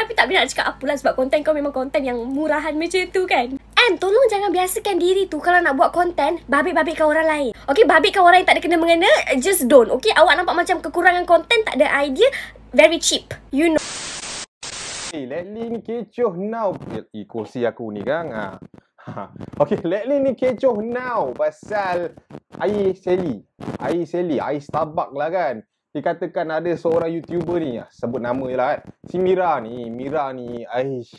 Tapi tak boleh nak cakap apalah sebab konten kau memang konten yang murahan macam tu kan. And tolong jangan biasakan diri tu kalau nak buat konten babit-babitkan orang lain. Okay, babitkan orang yang tak ada kena-mengena, just don't. Okay, awak nampak macam kekurangan konten, tak ada idea, very cheap. You know. Lately ni kecoh now. Kursi aku ni kan. Okay, lately ni kecoh now pasal air Sally. Air Starbucks lah kan. Dikatakan ada seorang YouTuber ni, sebut nama je lah kan. Si Mira ni,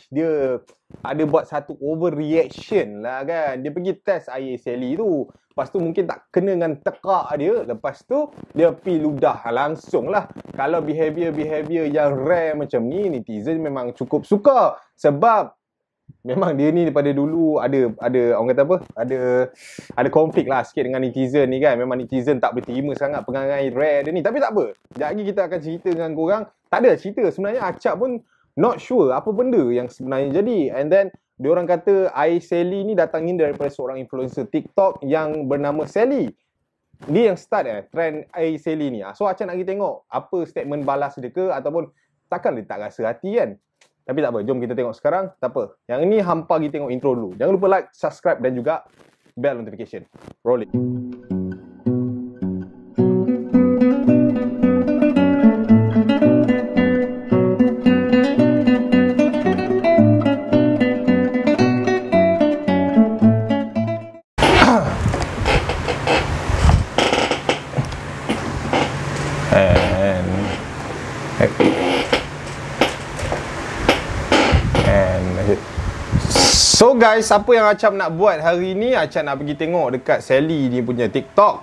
dia ada buat satu overreaction lah kan. Dia pergi test air Sally tu. Lepas tu mungkin tak kena dengan tekak dia. Lepas tu dia pergi ludah langsung lah. Kalau behavior yang rare macam ni, netizen memang cukup suka. Sebab memang dia ni daripada dulu ada orang kata apa? Ada konflik lah sikit dengan netizen ni kan. Memang netizen tak berterima sangat perangai rare dia ni. Tapi tak apa. Sekejap lagi kita akan cerita dengan korang. Tak ada cerita. Sebenarnya Acap pun not sure apa benda yang sebenarnya jadi. And then diorang kata air Sally ni datangin daripada seorang influencer TikTok yang bernama Sally. Dia yang start trend air Sally ni. So Acap nak pergi tengok apa statement balas dia ke, ataupun takkan dia tak rasa hati kan. Tapi tak apa, jom kita tengok sekarang. Tak apa, yang ini hampa pergi tengok intro dulu. Jangan lupa like, subscribe dan juga bell notification. Roll it. So guys, apa yang Acap nak buat hari ni? Acap nak pergi tengok dekat Sally ni punya TikTok.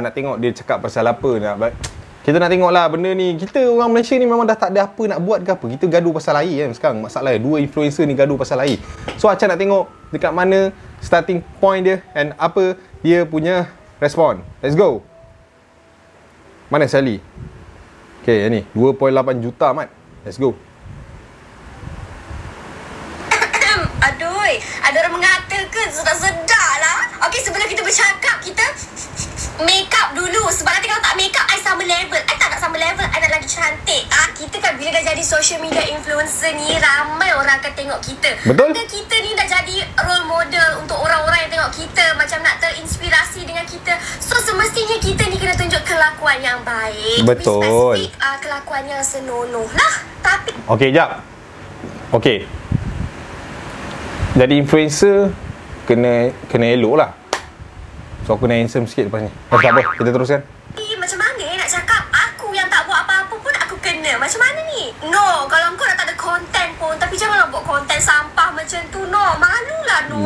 Nak tengok dia cakap pasal apa. Kita nak tengok lah benda ni. Kita orang Malaysia ni memang dah tak ada apa nak buat ke apa. Kita gaduh pasal air kan sekarang. Masalahnya dua influencer ni gaduh pasal air. So Acap nak tengok dekat mana starting point dia and apa dia punya respon. Let's go. Mana Sally? Okay, ni 2.8 juta mat. Let's go. Aduh, ada orang mengatakan sedar-sedar lah. Okey, sebelum kita bercakap, kita make up dulu. Sebab nanti kalau tak make up, I sama level. I tak nak sama level, I nak lagi cantik. Kita kan bila dah jadi social media influencer ni, ramai orang akan tengok kita. Betul. Dan kita ni dah jadi role model untuk orang-orang yang tengok kita. Macam nak terinspirasi dengan kita. So, semestinya kita ni kena tunjuk kelakuan yang baik. Betul. Spesifik kelakuan yang senonoh lah. Tapi okey, jap. Okey. Jadi influencer kena elok lah. So aku kena handsome sikit lepas ni. Tak apa, kita teruskan. Macam mana nak cakap aku yang tak buat apa-apa pun aku kena? Macam mana ni? No, kalau kau dah tak ada konten pun, tapi janganlah buat konten sampah macam tu. No, malulah no.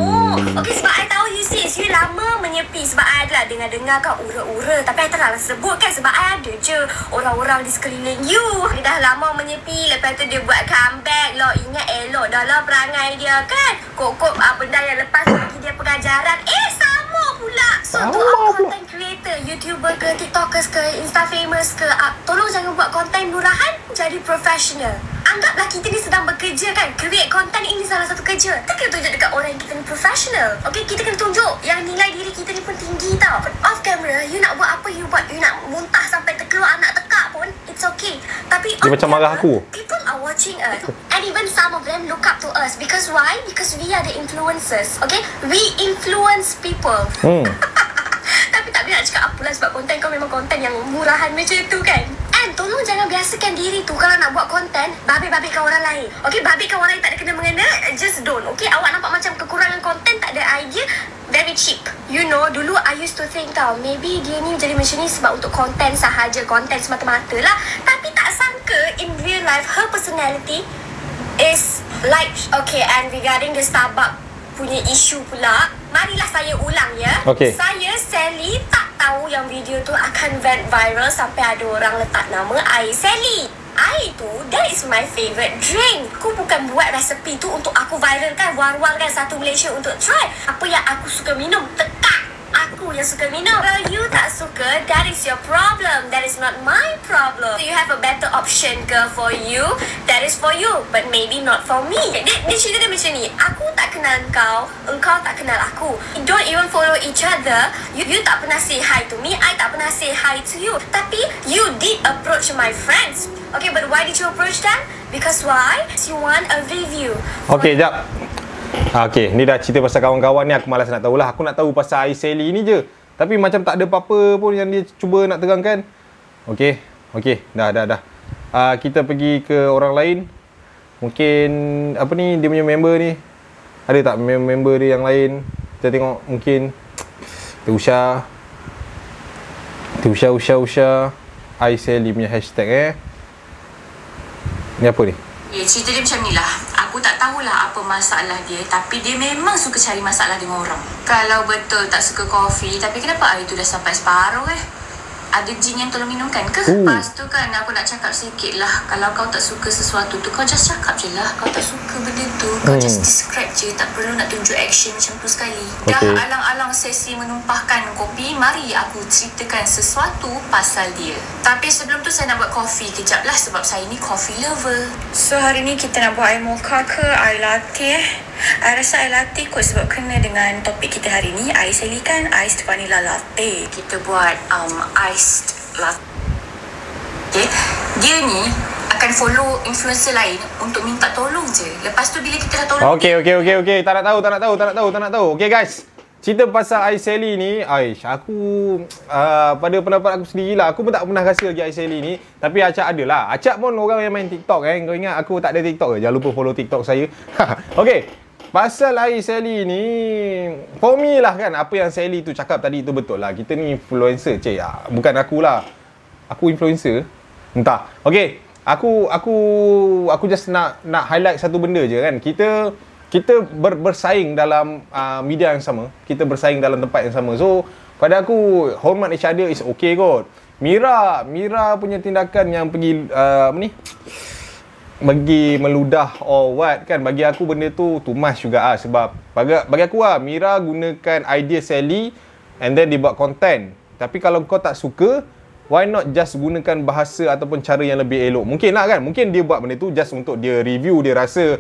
Okey, sebab I tahu you sis, you lama menyepi. Sebab I adalah dengar-dengar kau ura-ura. Tapi I tak nak sebut kan, sebab I ada je orang-orang di sekeliling you. Dia dah lama menyepi, lepas tu dia buat comeback. Lo ingat elok dah lah perangai dia kan. Kok benda yang lepas bagi dia pengajaran. Sama pula. So untuk content creator, YouTuber ke, TikTokers ke, Insta famous ke, tolong jangan buat konten murahan, jadi professional. Anggaplah kita ni sedang bekerja kan. Create konten ini salah satu kerja. Kita kena tunjuk dekat orang yang kita ni professional. Okay, kita kena tunjuk yang nilai diri kita ni pun tinggi tau. Off camera, you nak buat apa you buat. You nak muntah sampai terkeluar anak tekak pun, it's okay. Tapi dia macam marah aku. People are watching us. And even some of them look up to us. Because why? Because we are the influencers. Okay? We influence people. Tapi tak boleh nak cakap apalah sebab konten kau memang konten yang murahan macam tu kan. And tolong jangan biasakan diri tu kalau nak buat konten babit-babitkan orang lain. Okay, babitkan orang yang tak ada kena-mengena, just don't. Okay, awak nampak macam kekurangan konten, tak ada idea, very cheap. You know, dulu I used to think tau, maybe dia ni jadi macam ni sebab untuk konten sahaja, konten semata-mata lah. Tapi tak sangka in real life, her personality is like, okay, and regarding the Starbucks punya isu pula, marilah saya ulang ya. Okay. Saya Sally tak tahu yang video tu akan went viral sampai ada orang letak nama air Sally. Air tu, that is my favourite drink. Aku bukan buat resepi tu untuk aku viralkan, war-warkan satu Malaysia untuk try. Apa yang aku suka minum, tekak. Aku aku yang suka minum. Kalau you tak suka, that is your problem. That is not my problem. So you have a better option ke for you, that is for you, but maybe not for me. Dia cerita dia macam ni, aku tak kenal engkau tak kenal aku. We don't even follow each other. You tak pernah say hi to me, I tak pernah say hi to you. Tapi you did approach my friends. Okay, but why did you approach them? Because why? You want a review. Okay, jap. Okay, ni dah cerita pasal kawan-kawan ni, aku malas nak tahulah. Aku nak tahu pasal Ais Sally ni je. Tapi macam tak ada apa-apa pun yang dia cuba nak terangkan. Okay, dah. Kita pergi ke orang lain. Mungkin, apa ni, dia punya member ni. Ada tak member dia yang lain? Kita tengok mungkin Usha. Ais Sally punya hashtag Ni apa ni? Cerita dia macam ni lah. Aku tak tahulah apa masalah dia, tapi dia memang suka cari masalah dengan orang. Kalau betul tak suka kopi, tapi kenapa air tu dah sampai separuh Ada jin yang tolong minumkan ke? Lepas tu kan aku nak cakap sikit lah. Kalau kau tak suka sesuatu tu, kau just cakap je lah. Kau tak suka benda tu, kau just describe je. Tak perlu nak tunjuk action macam tu sekali. Dah alang-alang sesi menumpahkan kopi, mari aku ceritakan sesuatu pasal dia. Tapi sebelum tu saya nak buat kopi kejap lah, sebab saya ni coffee lover. So hari ni kita nak buat air mocha ke air latte I rasa air latte kot, sebab kena dengan topik kita hari ni. Ais Sally kan iced vanilla latte. Kita buat iced latte. Dia ni akan follow influencer lain untuk minta tolong je. Lepas tu bila kita dah tolong, Okay. Tak nak tahu. Okay guys, cerita pasal Ais Sally ni, aku pada pendapat aku sendirilah, aku pun tak pernah rasa lagi Ais Sally ni. Tapi Acap ada lah. Acap pun orang yang main TikTok Kau ingat aku tak ada TikTok ke? Jangan lupa follow TikTok saya. Okay, pasal Ais Sally ni, for me lah kan, apa yang Sally tu cakap tadi tu betul lah. Kita ni influencer, bukan akulah. Aku influencer? Entah. Okay, aku just nak highlight satu benda je kan. Kita bersaing dalam media yang sama. Kita bersaing dalam tempat yang sama. So, pada aku, hormat each other is okay kot. Mira punya tindakan yang pergi bagi meludah or what kan, bagi aku benda tu too much juga sebab bagi aku Mira gunakan idea Sally and then dia buat content. Tapi kalau kau tak suka, why not just gunakan bahasa ataupun cara yang lebih elok? Mungkin lah kan, mungkin dia buat benda tu just untuk dia review, dia rasa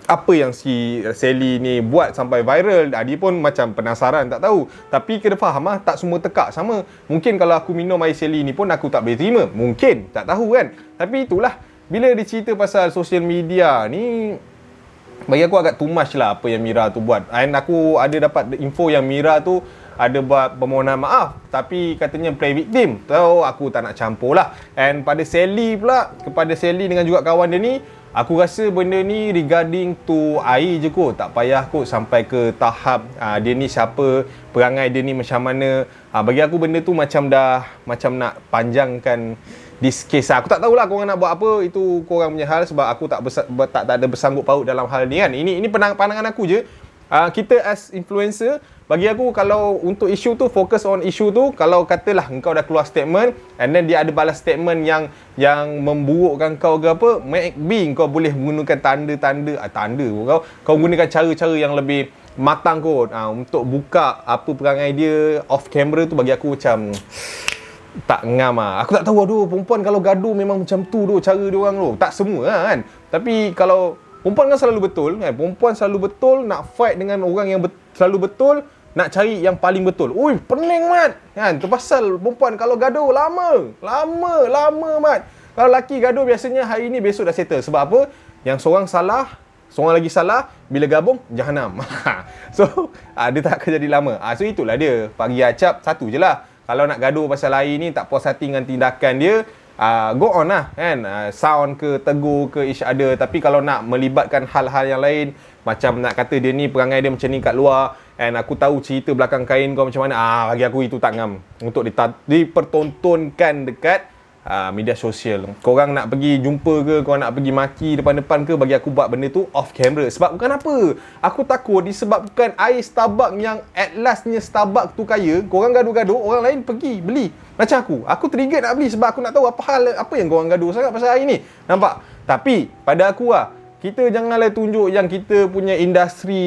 apa yang si Sally ni buat sampai viral, dia pun macam penasaran, tak tahu. Tapi kena faham tak semua tekak sama. Mungkin kalau aku minum air Sally ni pun aku tak boleh terima, mungkin, tak tahu kan. Tapi itulah, bila dia cerita pasal social media ni, bagi aku agak too much lah apa yang Mira tu buat. And aku ada dapat info yang Mira tu ada buat permohonan maaf, tapi katanya play victim. Tahu aku tak nak campur lah. And pada Sally pula, kepada Sally dengan juga kawan dia ni, aku rasa benda ni regarding to air je kot. Tak payah kot sampai ke tahap dia ni siapa, perangai dia ni macam mana. Bagi aku benda tu macam nak panjangkan this case. Aku tak tahulah korang nak buat apa, itu korang punya hal, sebab aku tak ada bersanggup paut dalam hal ni kan. Ini pandangan aku je. Kita as influencer, bagi aku kalau untuk isu tu, fokus on isu tu. Kalau katalah engkau dah keluar statement and then dia ada balas statement yang memburukkan kau ke apa, maybe kau boleh menggunakan tanda kau gunakan cara-cara yang lebih matang kot untuk buka apa perangai dia off camera tu. Bagi aku macam tak ngam Aku tak tahu, perempuan kalau gaduh memang macam tu cara dia orang tu. Tak semua kan. Tapi kalau perempuan kan selalu betul kan. Perempuan selalu betul, nak fight dengan orang yang selalu betul, nak cari yang paling betul. Ui, pening mat kan. Tu pasal perempuan kalau gaduh lama mat. Kalau lelaki gaduh biasanya hari ni besok dah settle. Sebab apa? Yang seorang salah, seorang lagi salah, bila gabung jahanam. So dia tak akan jadi lama. So itulah dia. Bagi Acap satu je lah. Kalau nak gaduh pasal air ni, tak puas hati dengan tindakan dia, go on lah kan. Sound ke, tegur ke each other. Tapi kalau nak melibatkan hal-hal yang lain, macam nak kata dia ni perangai dia macam ni kat luar, and aku tahu cerita belakang kain kau macam mana, bagi aku itu tak ngam untuk dipertontonkan dekat media sosial. Korang nak pergi jumpa ke, korang nak pergi maki depan-depan ke, bagi aku buat benda tu off camera. Sebab bukan apa, aku takut disebabkan air Starbucks yang at lastnya Starbucks tu kaya, korang gaduh-gaduh, orang lain pergi beli. Macam aku trigger nak beli sebab aku nak tahu apa yang korang gaduh sangat pasal air ni. Nampak? Tapi pada aku kita janganlah tunjuk yang kita punya industri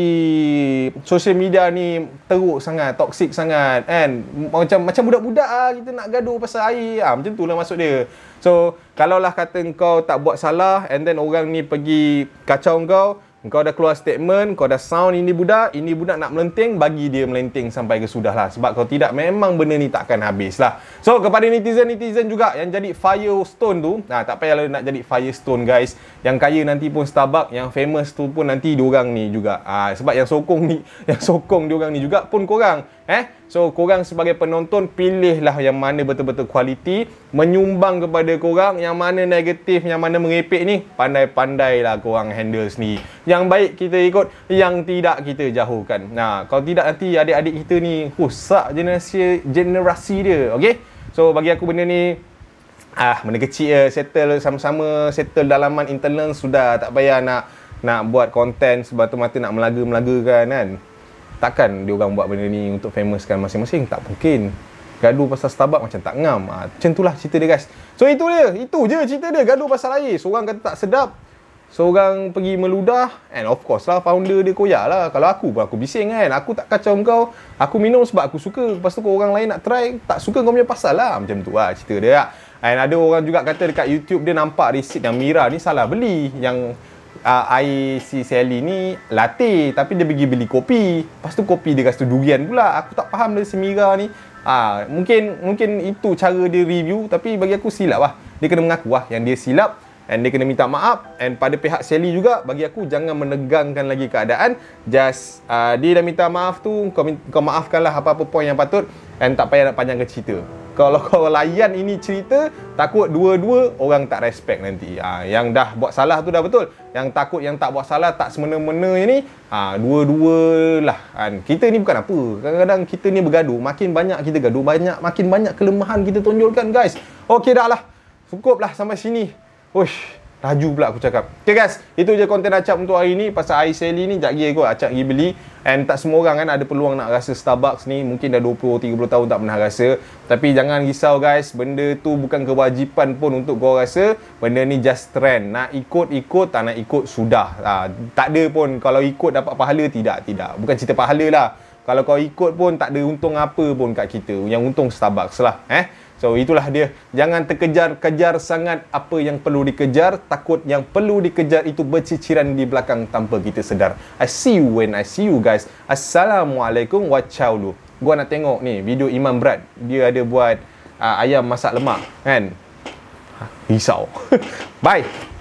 social media ni teruk sangat, toksik sangat kan. Macam budak-budak kita nak gaduh pasal air. Macam tu lah maksud dia. So, kalaulah kata kau tak buat salah and then orang ni pergi kacau kau dah keluar statement, kau dah sound ini budak nak melenting, bagi dia melenting sampai ke sudah lah. Sebab kalau tidak, memang benda ni takkan habis lah. So, kepada netizen juga yang jadi Firestone tu, tak payahlah nak jadi Firestone guys. Yang kaya nanti pun Starbucks, yang famous tu pun nanti diorang ni juga. Sebab yang sokong diorang ni juga pun korang. So, korang sebagai penonton, pilihlah yang mana betul-betul kualiti, menyumbang kepada korang. Yang mana negatif, yang mana mengepek ni, pandai-pandailah korang handle sendiri. Yang baik kita ikut, yang tidak kita jauhkan. Kalau tidak nanti adik-adik kita ni rosak generasi dia. Okay? So, bagi aku benda ni benda kecil settle sama-sama, settle dalaman internal sudah. Tak payah nak buat konten semata-mata nak melaga-melagakan kan. Takkan diorang buat benda ni untuk famouskan masing-masing. Tak mungkin. Gaduh pasal Starbucks macam tak ngam. Macam itulah cerita dia guys. So itu je cerita dia. Gaduh pasal air. Seorang kata tak sedap, seorang pergi meludah. And of course lah, founder dia koyak lah. Kalau aku pun aku bising kan. Aku tak kacau kau. Aku minum sebab aku suka. Lepas tu orang lain nak try, tak suka kau punya pasal lah. Macam tu lah cerita dia. And ada orang juga kata dekat YouTube dia nampak resit yang Mira ni salah beli. Yang air si Sally ni latte, tapi dia pergi beli kopi. Lepas tu kopi dia kasi durian pula. Aku tak faham dari si Mira ni. Mungkin itu cara dia review, tapi bagi aku silap lah. Dia kena mengaku lah yang dia silap, and dia kena minta maaf. And pada pihak Sally juga, bagi aku jangan menegangkan lagi keadaan. Just dia dah minta maaf tu, kau maafkanlah apa-apa poin yang patut, and tak payah nak panjangkan cerita. Kalau kau layan ini cerita, takut dua-dua orang tak respect nanti. Yang dah buat salah tu dah betul. Yang takut yang tak buat salah, tak semena-mena ni, dua-dua lah. Kita ni bukan apa. Kadang-kadang kita ni bergaduh. Makin banyak kita gaduh, makin banyak kelemahan kita tonjolkan guys. Okey dah lah. Cukup lah sampai sini. Uish. Laju pula aku cakap. Okay guys, itu je konten Acap untuk hari ni. Pasal air Sally ni, sekejap lagi kot Acap pergi beli. And tak semua orang kan ada peluang nak rasa Starbucks ni. Mungkin dah 20-30 tahun tak pernah rasa. Tapi jangan risau guys, benda tu bukan kewajipan pun untuk kau rasa. Benda ni just trend. Nak ikut, tak nak ikut, sudah. Tak ada pun, kalau ikut dapat pahala, tidak. Bukan cerita pahala lah. Kalau kau ikut pun tak ada untung apa pun kat kita. Yang untung Starbucks lah. So itulah dia. Jangan terkejar-kejar sangat apa yang perlu dikejar. Takut yang perlu dikejar itu berciciran di belakang tanpa kita sedar. I see you when I see you guys. Assalamualaikum warahmatullahi wabarakatuh. Gua nak tengok ni video Imam Brad. Dia ada buat ayam masak lemak kan. Risau. Bye.